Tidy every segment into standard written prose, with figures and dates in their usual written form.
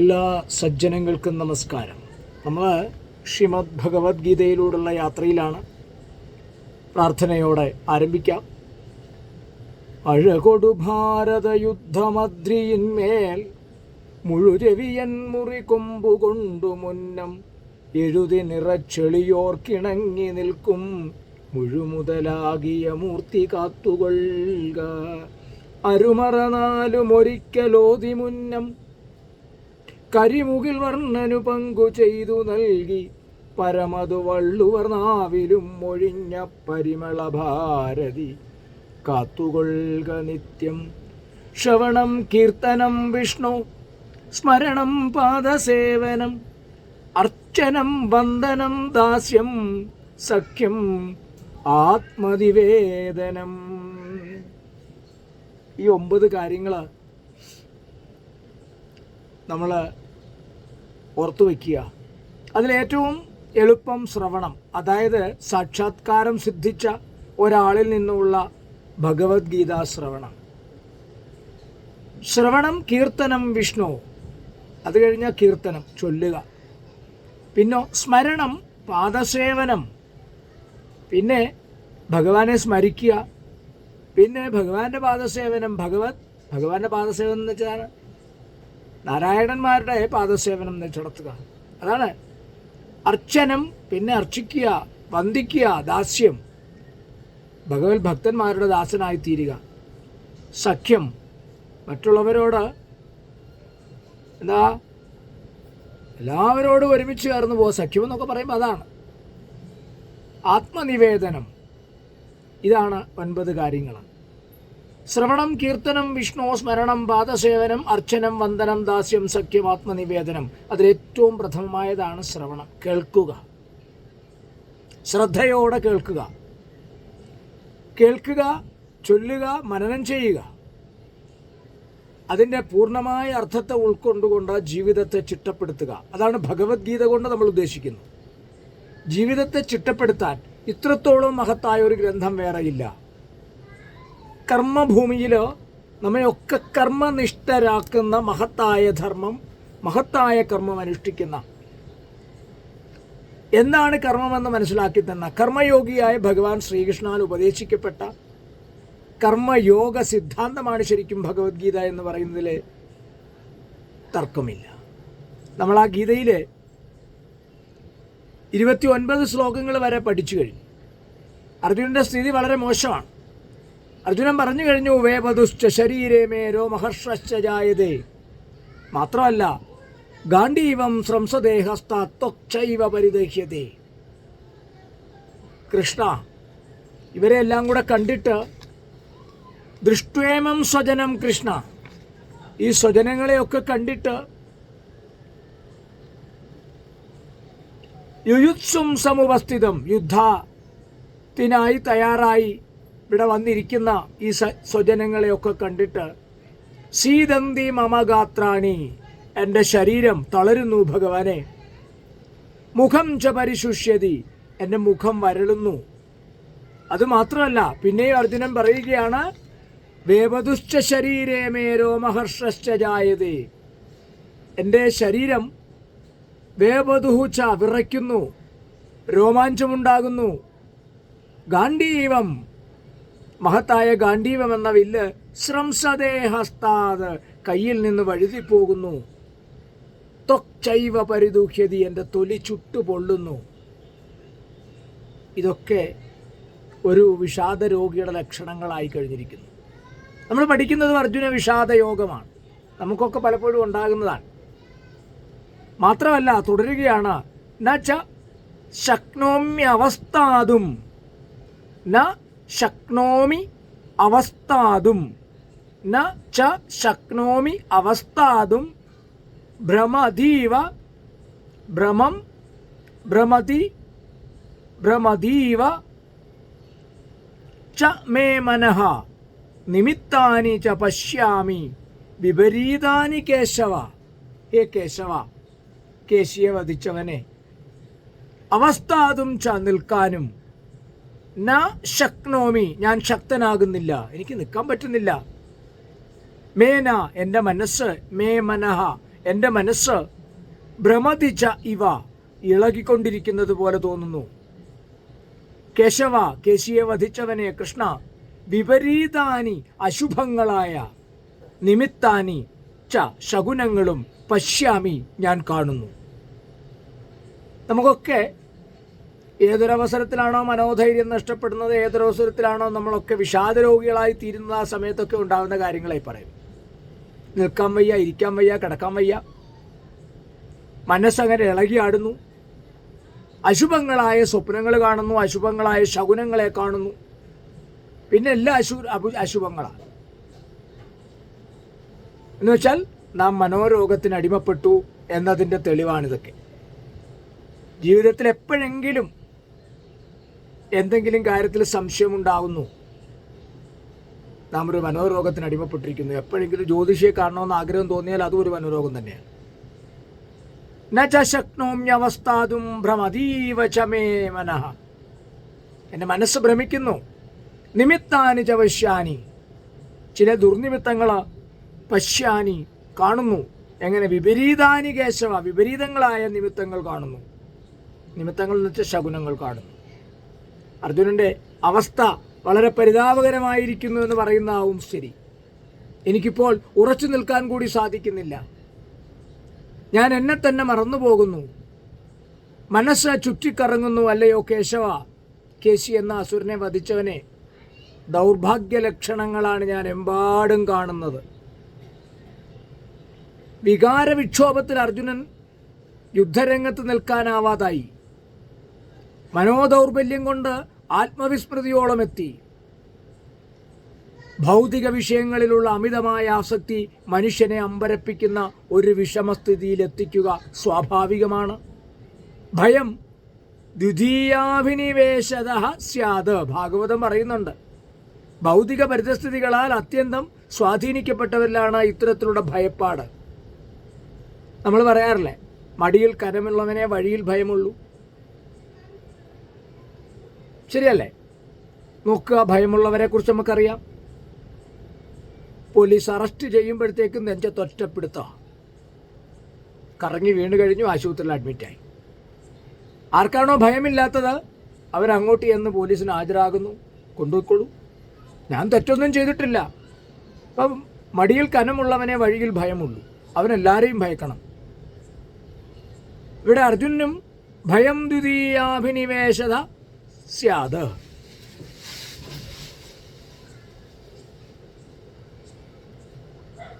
എല്ലാ സജ്ജനങ്ങൾക്കും നമസ്കാരം. നമ്മൾ ശ്രീമദ് ഭഗവത്ഗീതയിലൂടെയുള്ള യാത്രയിലാണ്. പ്രാർത്ഥനയോടെ ആരംഭിക്കാം. അഴകൊടു ഭാരതയുദ്ധമദ്രിയിന്മേൽ മുഴുരവിയൻ മുറി കൊമ്പുകൊണ്ടു മുന്നം എഴുതി നിറച്ചെളിയോർക്കിണങ്ങി നിൽക്കും മുഴുമുതലാകിയ മൂർത്തി കാത്തുകൊള്ളുക. അരുമറനാലുമൊരിക്കലോതി മുന്നം കരിമുകിൽ വർണ്ണനു പങ്കു ചെയ്തു നൽകി പരമതു വള്ളുവർ നാവിലും ഒഴിഞ്ഞ പരിമള ഭാരതി കാത്തുകൊള്ളുക നിത്യം. ശ്രവണം കീർത്തനം വിഷ്ണു സ്മരണം പാദസേവനം അർച്ചനം വന്ദനം ദാസ്യം സഖ്യം ആത്മനിവേദനം. ഈ 9 കാര്യങ്ങൾ നമ്മൾ ഓർത്തു വയ്ക്കുക. അതിലേറ്റവും എളുപ്പം ശ്രവണം, അതായത് സാക്ഷാത്കാരം സിദ്ധിച്ച ഒരാളിൽ നിന്നുള്ള ഭഗവത്ഗീത ശ്രവണം. ശ്രവണം കീർത്തനം വിഷ്ണു, അത് കഴിഞ്ഞാൽ കീർത്തനം ചൊല്ലുക. പിന്നെ സ്മരണം പാദസേവനം, പിന്നെ ഭഗവാനെ സ്മരിക്കുക. പിന്നെ ഭഗവാന്റെ പാദസേവനം. ഭഗവാന്റെ പാദസേവനം എന്ന് വെച്ചാൽ നാരായണന്മാരുടെ പാദസേവനം നടത്തുക, അതാണ് അർച്ചനം. പിന്നെ അർച്ചിക്കുക, വന്ദിക്കുക, ദാസ്യം, ഭഗവത് ഭക്തന്മാരുടെ ദാസനായിത്തീരുക. സഖ്യം, മറ്റുള്ളവരോട് എല്ലാവരോടും ഒരുമിച്ച് ചേർന്ന് പോകുക. സഖ്യം എന്നൊക്കെ പറയുമ്പോൾ അതാണ്. ആത്മനിവേദനം, ഇതാണ് 9 കാര്യങ്ങൾ. ശ്രവണം കീർത്തനം വിഷ്ണു സ്മരണം പാദസേവനം അർച്ചനം വന്ദനം ദാസ്യം സഖ്യം ആത്മനിവേദനം. അതിലേറ്റവും പ്രഥമമായതാണ് ശ്രവണം, കേൾക്കുക. ശ്രദ്ധയോടെ കേൾക്കുക, ചൊല്ലുക, മനനം ചെയ്യുക. അതിൻ്റെ പൂർണ്ണമായ അർത്ഥത്തെ ഉൾക്കൊണ്ടുകൊണ്ട് ജീവിതത്തെ ചിട്ടപ്പെടുത്തുക. അതാണ് ഭഗവത്ഗീത കൊണ്ട് നമ്മൾ ഉദ്ദേശിക്കുന്നത്. ജീവിതത്തെ ചിട്ടപ്പെടുത്താൻ ഇത്രത്തോളം മഹത്തായ ഒരു ഗ്രന്ഥം വേറെയില്ല. കർമ്മഭൂമിയിൽ നമ്മയൊക്കെ കർമ്മനിഷ്ഠരാക്കുന്ന മഹത്തായ ധർമ്മം, മഹത്തായ കർമ്മം അനുഷ്ഠിക്കുന്ന, എന്താണ് കർമ്മമെന്ന് മനസ്സിലാക്കി തന്ന കർമ്മയോഗിയായ ഭഗവാൻ ശ്രീകൃഷ്ണനാൽ ഉപദേശിക്കപ്പെട്ട കർമ്മയോഗ സിദ്ധാന്തമാണ് ശരിക്കും ഭഗവത്ഗീത എന്ന് പറയുന്നതിൽ തർക്കമില്ല. നമ്മൾ ആ ഗീതയിലെ 29 ശ്ലോകങ്ങൾ വരെ പഠിച്ചു കഴിഞ്ഞു. അർജുനൻ്റെ സ്ഥിതി വളരെ മോശമാണ്. അർജുനൻ പറഞ്ഞു കഴിഞ്ഞു, വേപതുശ്ച ശരീരേ മേ രോമഹർഷശ്ച ജായതേ. മാത്രമല്ല ഗാണ്ഡീവം ശ്രംസദേഹസ്തൈവ പരിദഹ്യതേ. കൃഷ്ണ, ഇവരെല്ലാം കൂടെ കണ്ടിട്ട് ദൃഷ്ട്വേമം സ്വജനം കൃഷ്ണ, ഈ സ്വജനങ്ങളെയൊക്കെ കണ്ടിട്ട് യുയുത്സും സമുപസ്ഥിതം, യുദ്ധത്തിനായി തയ്യാറായി ഇവിടെ വന്നിരിക്കുന്ന ഈ സ്വജനങ്ങളെയൊക്കെ കണ്ടിട്ട് സീതന്തി മമഗാത്രാണി, എൻ്റെ ശരീരം തളരുന്നു ഭഗവാനെ. മുഖം ച പരിശുഷ്യതി, എൻ്റെ മുഖം വരളുന്നു. അതുമാത്രമല്ല, പിന്നെയും അർജുനൻ പറയുകയാണ്, വേപതുശ്ച ശരീരേ മേ രോമഹർഷശ്ച ജായതേ. എൻ്റെ ശരീരം വേപതുഹുച്ച, വിറയ്ക്കുന്നു, രോമാഞ്ചമുണ്ടാകുന്നു. ഗാണ്ഡീവം, മഹത്തായ ഗാണ്ഡീവം എന്ന വില്ല് ശ്രംസദേഹസ്താത്, കയ്യിൽ നിന്ന് വഴുതിപ്പോകുന്നു. ത്വക്ചൈവ പരിദുഹ്യതി, എൻ്റെ തൊലി ചുട്ടുപൊള്ളുന്നു. ഇതൊക്കെ ഒരു വിഷാദ രോഗിയുടെ ലക്ഷണങ്ങളായി കഴിഞ്ഞിരിക്കുന്നു. നമ്മൾ പഠിക്കുന്നതും അർജുന വിഷാദയോഗമാണ്, നമുക്കൊക്കെ പലപ്പോഴും ഉണ്ടാകുന്നതാണ്. മാത്രമല്ല തുടരുകയാണ്, ന ച ശക്നോമ്യവസ്ഥാതും, ന ശക്നോമി അവസ്ഥാതും, ന ച ശക്നോമി അവസ്ഥാതും ഭ്രമതീവ ഭ്രമം ഭ്രമതീവ ച മേ മനഃ നിമിത്താനി ച പശ്യാമി വിപരീതാനി കേശവ. ഹേ കേശവ, കേശിയെ വധിച്ചവനെ, അവസ്ഥാതും ച നിൽക്കാനും, ന ശക്നോമി ഞാൻ ശക്തനാകുന്നില്ല, എനിക്ക് നിൽക്കാൻ പറ്റുന്നില്ല. മേന എൻ്റെ മനസ്സ്, മേ മനഃ എൻ്റെ മനസ്സ് ഭ്രമതിച്ച ഇവ ഇളകിക്കൊണ്ടിരിക്കുന്നത് പോലെ തോന്നുന്നു. കേശവ, കേശിയെ വധിച്ചവനെ, കൃഷ്ണ, വിപരീതാനി അശുഭങ്ങളായ നിമിത്താനി ച ശകുനങ്ങളും പശ്യാമി ഞാൻ കാണുന്നു. നമുക്കൊക്കെ ഏതൊരവസരത്തിലാണോ മനോധൈര്യം നഷ്ടപ്പെടുന്നത്, ഏതൊരവസരത്തിലാണോ നമ്മളൊക്കെ വിഷാദരോഗികളായി തീരുന്നത്, ആ സമയത്തൊക്കെ ഉണ്ടാകുന്ന കാര്യങ്ങളായി പറയും. നിൽക്കാൻ വയ്യ, ഇരിക്കാൻ വയ്യ, കിടക്കാൻ വയ്യ, മനസ്സങ്ങനെ ഇളകിയാടുന്നു, അശുഭങ്ങളായ സ്വപ്നങ്ങൾ കാണുന്നു, അശുഭങ്ങളായ ശകുനങ്ങളെ കാണുന്നു, പിന്നെ എല്ലാം അശുഭങ്ങളാണ്. എന്ന് വെച്ചാൽ നാം മനോരോഗത്തിന് അടിമപ്പെട്ടു എന്നതിൻ്റെ തെളിവാണിതൊക്കെ. ജീവിതത്തിൽ എപ്പോഴെങ്കിലും എന്തെങ്കിലും കാര്യത്തിൽ സംശയമുണ്ടാകുന്നു, നാം ഒരു മനോരോഗത്തിന് അടിമപ്പെട്ടിരിക്കുന്നു. എപ്പോഴെങ്കിലും ജ്യോതിഷിയെ കാണണമെന്ന് ആഗ്രഹം തോന്നിയാൽ അതും ഒരു മനോരോഗം തന്നെയാണ്. നച ശക്നോമ്യവസ്ഥാതും ഭ്രമതീവ ച മേ മനഃ. എൻ്റെ മനസ്സ് ഭ്രമിക്കുന്നു. നിമിത്താനി ച പശ്യാനി, ചില ദുർനിമിത്തങ്ങൾ പശ്യാനി കാണുന്നു. എങ്ങനെ? വിപരീതാനി കേശവ, വിപരീതങ്ങളായ നിമിത്തങ്ങൾ കാണുന്നു. നിമിത്തങ്ങൾ എന്ന് വെച്ചാൽ ശകുനങ്ങൾ കാണുന്നു. അർജുനൻ്റെ അവസ്ഥ വളരെ പരിതാപകരമായിരിക്കുന്നു എന്ന് പറയുന്നതാവും ശരി. എനിക്കിപ്പോൾ ഉറച്ചു നിൽക്കാൻ കൂടി സാധിക്കുന്നില്ല. ഞാൻ എന്നെ തന്നെ മറന്നു പോകുന്നു. മനസ്സ് ചുറ്റിക്കറങ്ങുന്നു. അല്ലയോ കേശവ, കേശി എന്ന അസുരനെ വധിച്ചവനെ, ദൗർഭാഗ്യ ലക്ഷണങ്ങളാണ് ഞാൻ എമ്പാടും കാണുന്നത്. വികാരവിക്ഷോഭത്തിൽ അർജുനൻ യുദ്ധരംഗത്ത് നിൽക്കാനാവാതായി. മനോദൗർബല്യം കൊണ്ട് ആത്മവിസ്മൃതിയോളം എത്തി. ഭൗതിക വിഷയങ്ങളിലുള്ള അമിതമായ ആസക്തി മനുഷ്യനെ അമ്പരപ്പിക്കുന്ന ഒരു വിഷമസ്ഥിതിയിലെത്തിക്കുക സ്വാഭാവികമാണ്. ഭയം ദ്വിതീയാഭിനിവേശത സ്യാത്. ഭാഗവതം പറയുന്നുണ്ട്, ഭൗതിക പരിതസ്ഥിതികളാൽ അത്യന്തം സ്വാധീനിക്കപ്പെട്ടവരിലാണ് ഇത്തരത്തിലുള്ള ഭയപ്പാട്. നമ്മൾ പറയാറില്ലേ, മടിയിൽ കനമുള്ളവനെ വഴിയിൽ ഭയമുള്ളൂ. ശരിയല്ലേ? നോക്കുക, ഭയമുള്ളവരെ കുറിച്ച് നമുക്കറിയാം. പോലീസ് അറസ്റ്റ് ചെയ്യുമ്പോഴത്തേക്കും നെഞ്ചത്തൊറ്റപ്പെടുത്തുക, കറങ്ങി വീണ് കഴിഞ്ഞു, ആശുപത്രിയിൽ അഡ്മിറ്റായി. ആർക്കാണോ ഭയമില്ലാത്തത് അവരങ്ങോട്ട് ചെന്ന് പോലീസിന് ഹാജരാകുന്നു, കൊണ്ടുപോയിക്കോളൂ, ഞാൻ തെറ്റൊന്നും ചെയ്തിട്ടില്ല. അപ്പം മടിയിൽ കനമുള്ളവനെ വഴിയിൽ ഭയമുള്ളൂ, അവനെല്ലാവരെയും ഭയക്കണം. ഇവിടെ അർജുനും ഭയം ദ്വിതീയാഭിനിവേശത സ്യാത്.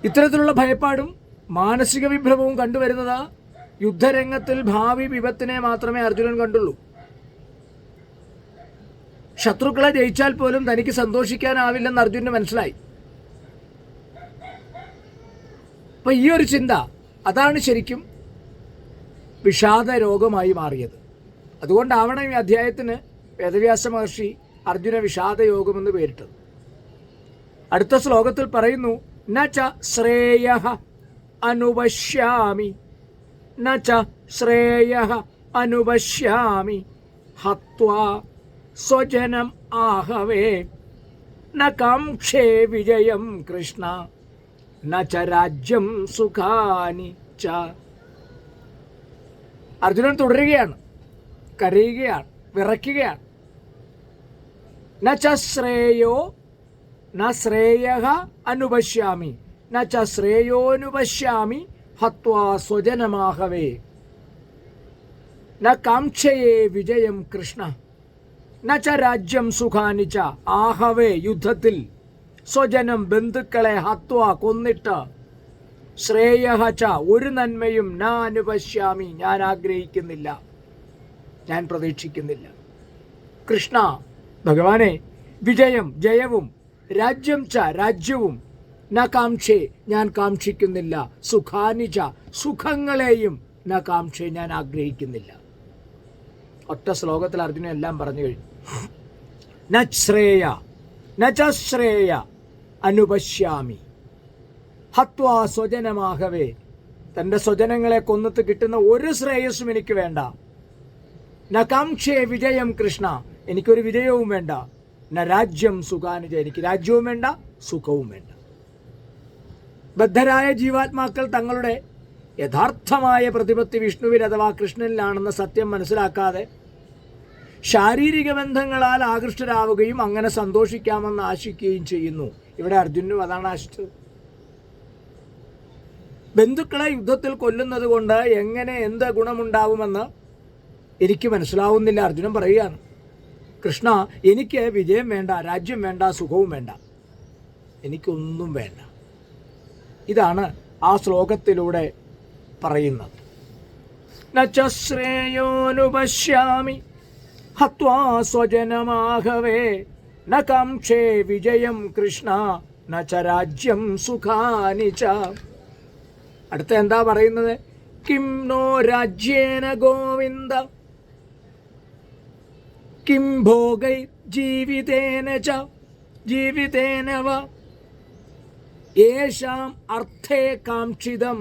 ഇത്തരത്തിലുള്ള ഭയപ്പാടും മാനസിക വിഭ്രമവും കണ്ടുവരുന്നത് യുദ്ധരംഗത്തിൽ ഭാവി വിപത്തിനെ മാത്രമേ അർജുനൻ കണ്ടുള്ളൂ. ശത്രുക്കളെ ജയിച്ചാൽ പോലും തനിക്ക് സന്തോഷിക്കാനാവില്ലെന്ന് അർജുനന് മനസ്സിലായി. അപ്പൊ ഈ ഒരു ചിന്ത, അതാണ് ശരിക്കും വിഷാദ രോഗമായി മാറിയത്. അതുകൊണ്ടാവണം ഈ അധ്യായത്തിന് വേദവ്യാസ മഹർഷി അർജുന വിഷാദയോഗമെന്ന് പേരിട്ടത്. അടുത്ത ശ്ലോകത്തിൽ പറയുന്നു, നച ശ്രേയഃ അനുപശ്യാമി, നച ശ്രേയഃ അനുപശ്യാമി, ഹത്വാ സ്വജനം ആഹവേ, ന കാംക്ഷേ വിജയം കൃഷ്ണ, നച രാജ്യം സുഖാനി ച. അർജുനൻ തുടരുകയാണ്, കരയുകയാണ്, വിറയ്ക്കുകയാണ്. നച ശ്രേയോ ന ശ്രേയഃ അനുപശ്യാമി, നച ശ്രേയോനുപശ്യാമി, ഹത്വാ സ്വജനമാഹവേ, ന കാംക്ഷയേ വിജയം കൃഷ്ണ, നച രാജ്യം സുഖാനി ച. ആഹവേ, യുദ്ധത്തിൽ, സ്വജനം, ബന്ധുക്കളെ, ഹത്വാ, കൊന്നിട്ട്, ശ്രേയഃ ച, ഒരു നന്മയും ന അനുപശ്യാമി, ഞാൻ ആഗ്രഹിക്കുന്നില്ല, ഞാൻ പ്രതീക്ഷിക്കുന്നില്ല. കൃഷ്ണ, ഭഗവാനെ, വിജയം, ജയവും, രാജ്യം ച, രാജ്യവും, ന കാംക്ഷേ, ഞാൻ കാക്ഷിക്കുന്നില്ല, സുഖാനി ച, സുഖങ്ങളെയും, ന കാംക്ഷേ, ഞാൻ ആഗ്രഹിക്കുന്നില്ല. ഒറ്റ ശ്ലോകത്തിൽ അർജുനൻ എല്ലാം പറഞ്ഞു കഴിഞ്ഞു. ന ശ്രേയ ന ച ശ്രേയ അനുപശ്യാമി, ഹത്വാ സ്വജനമാഹവേ, തൻ്റെ സ്വജനങ്ങളെ കൊന്നിട്ട് കിട്ടുന്ന ഒരു ശ്രേയസ്സും എനിക്ക് വേണ്ട. ന കാംക്ഷേ വിജയം കൃഷ്ണ, എനിക്കൊരു വിജയവും വേണ്ട. ന രാജ്യം സുഖാനുജ, എനിക്ക് രാജ്യവും വേണ്ട, സുഖവും വേണ്ട. ബദ്ധരായ ജീവാത്മാക്കൾ തങ്ങളുടെ യഥാർത്ഥമായ പ്രതിപത്തി വിഷ്ണുവിൽ അഥവാ കൃഷ്ണനിലാണെന്ന സത്യം മനസ്സിലാക്കാതെ ശാരീരിക ബന്ധങ്ങളാൽ ആകൃഷ്ടരാവുകയും അങ്ങനെ സന്തോഷിക്കാമെന്ന് ആശിക്കുകയും ചെയ്യുന്നു. ഇവിടെ അർജുനും അതാണ് ആശിച്ചത്. ബന്ധുക്കളെ യുദ്ധത്തിൽ കൊല്ലുന്നത് കൊണ്ട് എങ്ങനെ എന്ത് ഗുണമുണ്ടാവുമെന്ന് എനിക്ക് മനസ്സിലാവുന്നില്ല. അർജുനൻ പറയുകയാണ്, കൃഷ്ണ, എനിക്ക് വിജയം വേണ്ട, രാജ്യം വേണ്ട, സുഖവും വേണ്ട, എനിക്കൊന്നും വേണ്ട. ഇതാണ് ആ ശ്ലോകത്തിലൂടെ പറയുന്നത്. നച ശ്രേയോനുപശ്യാമി ഹത്വാ സ്വജനമാഹവേ ന കാംക്ഷേ വിജയം കൃഷ്ണ ന ച രാജ്യം സുഖാനി ച. അടുത്ത എന്താ പറയുന്നത്? കിം നോ രാജ്യേന ഗോവിന്ദ കിം ഭോഗൈ ജീവിതേന ച ജീവിതേന വ യേഷാം അർത്ഥേ കാംക്ഷിതം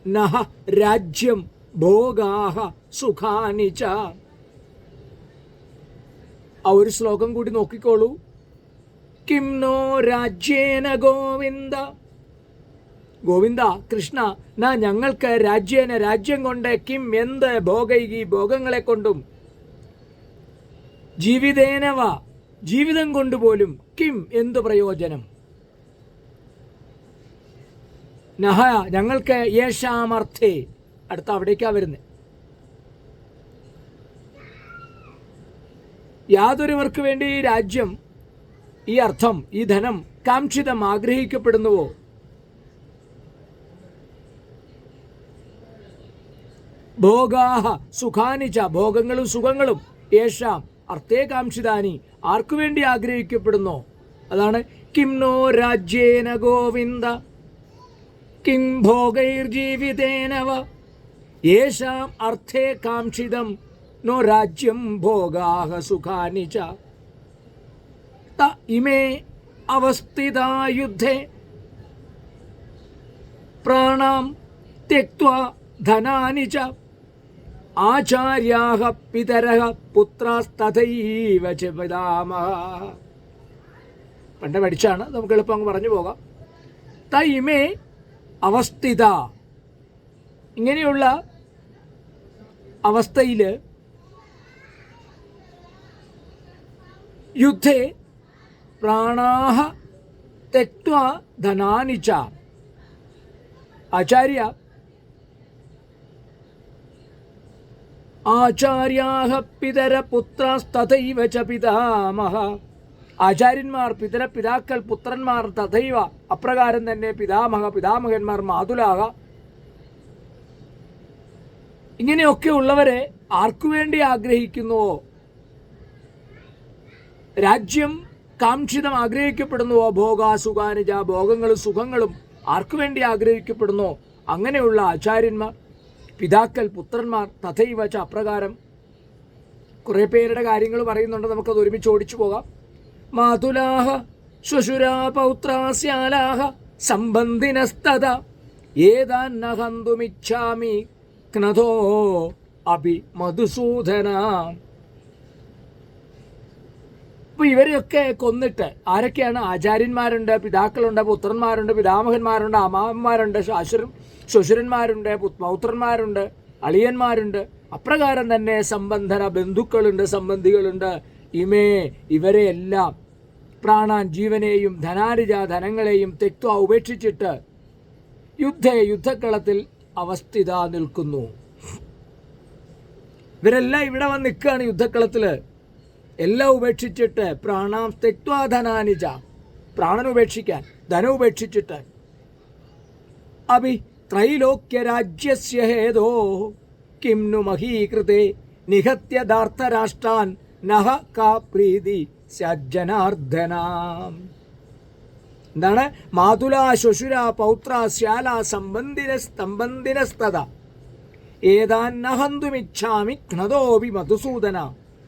നഹ രാജ്യം ഭോഗാഹ സുഖാനി ച. ആ ഒരു ശ്ലോകം കൂടി നോക്കിക്കോളൂ. കിം നോ രാജ്യേന ഗോവിന്ദ, ഗോവിന്ദ കൃഷ്ണ, ഞങ്ങൾക്ക് രാജ്യേന രാജ്യം കൊണ്ട്, കിം എന്ത്, ഭോഗൈകി ഭോഗങ്ങളെ കൊണ്ടും, ജീവിതേനവ ജീവിതം കൊണ്ടുപോലും, കിം എന്ത് പ്രയോജനം, നഹ ഞങ്ങൾക്ക് യേശാമർത്ഥേ. അടുത്ത അവിടേക്കാ വരുന്നത്. യാതൊരുവർക്ക് വേണ്ടി ഈ രാജ്യം, ഈ അർത്ഥം, ഈ ധനം കാംക്ഷിതം ആഗ്രഹിക്കപ്പെടുന്നുവോ, ഭോഗാഹ സുഖാനിച്ച ഭോഗങ്ങളും സുഖങ്ങളും, യേശാം അർത്ഥേ കാംക്ഷിതാനി ആർക്കു വേണ്ടി ആഗ്രഹിക്കപ്പെടുന്നോ, അതാണ് കിം നോ രാജ്യേന ഗോവിന്ദ കിം ഭോഗൈർജീവിതേനവ യേശാം അർത്ഥേ കാംക്ഷിതം നോ രാജ്യം ഭോഗാഹ സുഖാനി ച. ത ഇമേ അവസ്ഥിതാ യുദ്ധേ പ്രാണാം ത്യക്ത്വാ ധനാനി ച ആചാര്യാഹ പിതരഃ പുത്രാസ്തഥൈവ ച പിതാമഹഃ. പണ്ട് പഠിച്ചാണ്, നമുക്ക് എളുപ്പം അങ്ങ് പറഞ്ഞു പോകാം. ത ഇമേ അവസ്ഥിത, ഇങ്ങനെയുള്ള അവസ്ഥയിൽ യുദ്ധേ പ്രാണാഹ തെക്ത്വാ ധനാനി ച. ആചാര്യ ആചാര്യാഹ പിതര പുത്രാസ്തഥൈവ ച പിതാമഹ. ആചാര്യന്മാർ, പിതര പിതാക്കൾ, പുത്രന്മാർ, തഥൈവ അപ്രകാരം തന്നെ പിതാമഹ പിതാമഹന്മാർ, മാതുലാഹ. ഇങ്ങനെയൊക്കെ ഉള്ളവരെ ആർക്കു വേണ്ടി ആഗ്രഹിക്കുന്നുവോ, രാജ്യം കാംക്ഷിതം ആഗ്രഹിക്കപ്പെടുന്നുവോ, ഭോഗാസുഖാനിജ ഭോഗങ്ങളും സുഖങ്ങളും ആർക്കു വേണ്ടി ആഗ്രഹിക്കപ്പെടുന്നോ, അങ്ങനെയുള്ള ആചാര്യന്മാർ, പിതാക്കൾ, പുത്രന്മാർ, തഥൈവ ച അപ്രകാരം. കുറേ പേരുടെ കാര്യങ്ങൾ പറയുന്നുണ്ട്, നമുക്കത് ഒരുമിച്ച് ഓടിച്ചു പോകാം. മാതുലാഹ ശ്വശുരാ പൗത്രാസ്യാലാഹ സംബന്ധിനസ്തത ഏതാന്ന ഹന്തുമിച്ഛാമി ക്നധോ അഭി മധുസൂദന. അപ്പോൾ ഇവരെയൊക്കെ കൊന്നിട്ട്, ആരൊക്കെയാണ്? ആചാര്യന്മാരുണ്ട്, പിതാക്കളുണ്ട്, പുത്രന്മാരുണ്ട്, പിതാമഹന്മാരുണ്ട്, അമ്മാവന്മാരുണ്ട്, ശ്വശുരന്മാരുണ്ട്, പൗത്രന്മാരുണ്ട്, അളിയന്മാരുണ്ട്, അപ്രകാരം തന്നെ സംബന്ധന ബന്ധുക്കളുണ്ട്, സംബന്ധികളുണ്ട്. ഇമേ ഇവരെയെല്ലാം പ്രാണാൻ ജീവനെയും ധനാരിജ ധനങ്ങളെയും തെക്ത്വ ഉപേക്ഷിച്ചിട്ട് യുദ്ധക്കളത്തിൽ അവസ്ഥിത നിൽക്കുന്നു. ഇവരെല്ലാം ഇവിടെ വന്ന് നിൽക്കുകയാണ് യുദ്ധക്കളത്തിൽ. എല്ലാം ഉപേക്ഷിച്ചിട്ട് പ്രാണാം തെക്ത്വാ ധനാനിജ, പ്രാണൻ ഉപേക്ഷിക്കാൻ, ധനം ഉപേക്ഷിച്ചിട്ട്. അഭി ത്രൈലോക്യരാജ്യസ്യ ഹേതോ കിം നു മഹീകൃതേ നിഹത്യദാർത്ഥരാഷ്ട്രാൻ നഹ കാ പ്രീതി സജ്ജനാർദ്ദനാം. എന്താണ്? മാതുല ശ്വശുര പൗത്ര ശ്യാല സംബന്ധിനസ്തത ഏതാന്നഹന്തുമിച്ഛാമി ഘ്നതോപി മധുസൂദന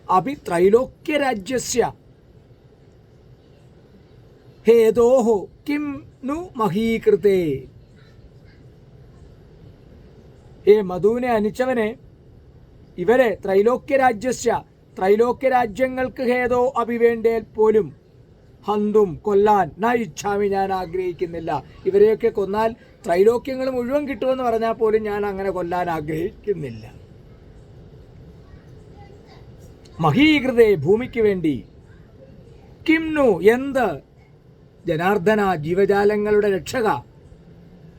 അഭി ത്രൈലോക്യരാജ്യസ്യ ഹേതോഃ കിം നു മഹീകൃതേ. മധുവിനെ അനിച്ചവനെ, ഇവരെ ത്രൈലോക്യരാജ്യസ്യ ത്രൈലോക്യരാജ്യങ്ങൾക്ക് ഹേതോ അഭിവേണ്ടേൽ പോലും ഹന്തും കൊല്ലാൻ ന ഇച്ഛാമി, ഞാൻ ആഗ്രഹിക്കുന്നില്ല. ഇവരെയൊക്കെ കൊന്നാൽ ത്രൈലോക്യങ്ങൾ മുഴുവൻ കിട്ടുമെന്ന് പറഞ്ഞാൽ പോലും ഞാൻ അങ്ങനെ കൊല്ലാൻ ആഗ്രഹിക്കുന്നില്ല. മഹീകൃതേ, ഭൂമിക്ക് വേണ്ടി, കിംനു, എന്ത്, ജനാർദ്ദന, ജീവജാലങ്ങളുടെ രക്ഷക,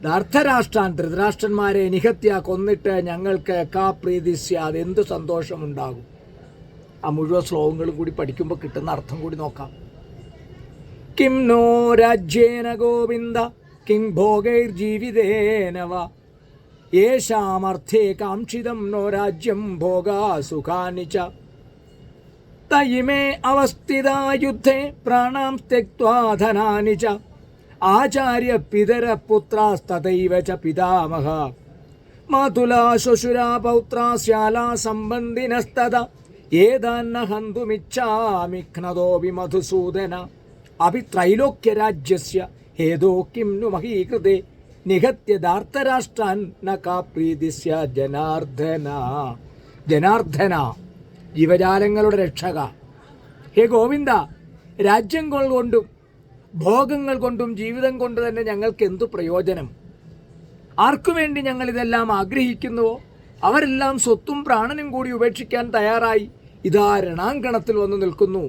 ധാർത്തരാഷ്ട്രാൻ, ധൃതരാഷ്ട്രന്മാരെ നിഹത്യ, കൊന്നിട്ട് ഞങ്ങൾക്ക് കാ പ്രീതിസ്യാത്, എന്ത് സന്തോഷമുണ്ടാകും. ആ മുഴുവൻ ശ്ലോകങ്ങളും കൂടി പഠിക്കുമ്പോൾ കിട്ടുന്ന അർത്ഥം കൂടി നോക്കാം. കിം നോ രാജ്യേന ഗോവിന്ദ കിം ഭോഗൈർജീവിതേന വ യേഷാമർത്ഥേ കാംക്ഷിതം നോ രാജ്യം ഭോഗാ സുഖാനി ച തയിമേ അവസ്ഥിതാ യുദ്ധേ പ്രാണാം ത്യക്ത്വാ ധനാനി ച ആചാര്യ പിതര പുത്രാസ്തതൈവ ച പിതാമഹ മാതുലാ ശ്വശുരാ പൗത്രാ ശ്യാലാ സംബന്ധിനസ്തത ഏതാന്ന ഹന്തുമിച്ഛാമി ഘ്നതോപി മധുസൂദന അഭി ത്രൈലോക്യരാജ്യസ്യ ഹേതോ കിം नु മഹീകൃതേ നിഹത്യ ധാർത്തരാഷ്ട്രാൻ ന കാ പ്രീതിസ്യ ജനാർദ്ദന. ജനാർദ്ദന, ജീവജാലങ്ങളുടെ രക്ഷക, ഹേ ഗോവിന്ദ, രാജ്യങ്ങൾ കൊണ്ടും ഭോഗങ്ങൾ കൊണ്ടും ജീവിതം കൊണ്ട് തന്നെ ഞങ്ങൾക്ക് എന്തു പ്രയോജനം? ആർക്കു വേണ്ടി ഞങ്ങൾ ഇതെല്ലാം ആഗ്രഹിക്കുന്നുവോ അവരെല്ലാം സ്വത്തും പ്രാണനും കൂടി ഉപേക്ഷിക്കാൻ തയ്യാറായി ഇതാ രണാങ്കണത്തിൽ വന്നു നിൽക്കുന്നു.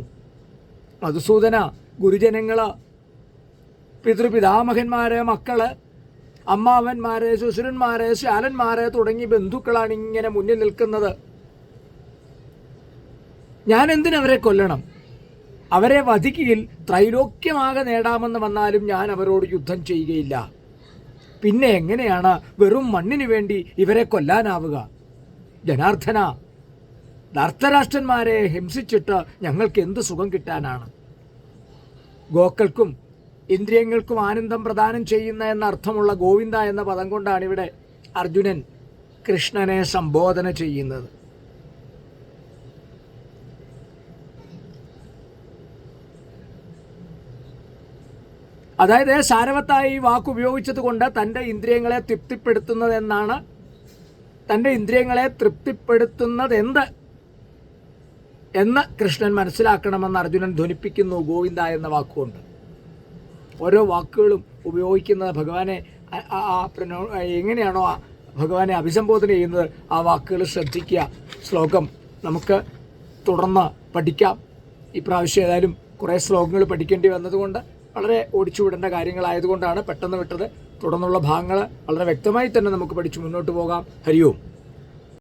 മധുസൂദന, ഗുരുജനങ്ങള്, പിതൃപിതാമഹന്മാര്, മക്കള്, അമ്മാവന്മാര്, ശ്വശുരന്മാര്, ശ്യാലന്മാര് തുടങ്ങി ബന്ധുക്കളാണ് ഇങ്ങനെ മുന്നിൽ നിൽക്കുന്നത്. ഞാൻ എന്തിനവരെ കൊല്ലണം? അവരെ വധിക്കയിൽ ത്രൈലോക്യമാകെ നേടാമെന്ന് വന്നാലും ഞാൻ അവരോട് യുദ്ധം ചെയ്യുകയില്ല. പിന്നെ എങ്ങനെയാണ് വെറും മണ്ണിനു വേണ്ടി ഇവരെ കൊല്ലാനാവുക? ജനാർദ്ദന, ധാർത്തരാഷ്ട്രന്മാരെ ഹിംസിച്ചിട്ട് ഞങ്ങൾക്ക് എന്ത് സുഖം കിട്ടാനാണ്? ഗോക്കൾക്കും ഇന്ദ്രിയങ്ങൾക്കും ആനന്ദം പ്രദാനം ചെയ്യുന്ന എന്ന അർത്ഥമുള്ള ഗോവിന്ദ എന്ന പദം കൊണ്ടാണ് ഇവിടെ അർജുനൻ കൃഷ്ണനെ സംബോധന ചെയ്യുന്നത്. അതായത് സാരവത്തായി വാക്കുപയോഗിച്ചത് കൊണ്ട് തൻ്റെ ഇന്ദ്രിയങ്ങളെ തൃപ്തിപ്പെടുത്തുന്നതെന്നാണ്, തൻ്റെ ഇന്ദ്രിയങ്ങളെ തൃപ്തിപ്പെടുത്തുന്നതെന്ത് എന്ന് കൃഷ്ണൻ മനസ്സിലാക്കണമെന്ന് അർജുനൻ ധ്വനിപ്പിക്കുന്നു ഗോവിന്ദ എന്ന വാക്കുകൊണ്ട്. ഓരോ വാക്കുകളും ഉപയോഗിക്കുന്നത് ഭഗവാനെ എങ്ങനെയാണോ ഭഗവാനെ അഭിസംബോധന ചെയ്യുന്നത് ആ വാക്കുകൾ ശ്രദ്ധിക്കുക. ശ്ലോകം നമുക്ക് തുടർന്ന് പഠിക്കാം. ഇപ്രാവശ്യം ഏതായാലും കുറേ ശ്ലോകങ്ങൾ പഠിക്കേണ്ടി വന്നതുകൊണ്ട് വളരെ ഓടിച്ചുവിടേണ്ട കാര്യങ്ങളായതുകൊണ്ടാണ് പെട്ടെന്ന് വിട്ടത്. തുടർന്നുള്ള ഭാഗങ്ങൾ വളരെ വ്യക്തമായി തന്നെ നമുക്ക് പഠിച്ചു മുന്നോട്ട് പോകാം. ഹരി ഓം.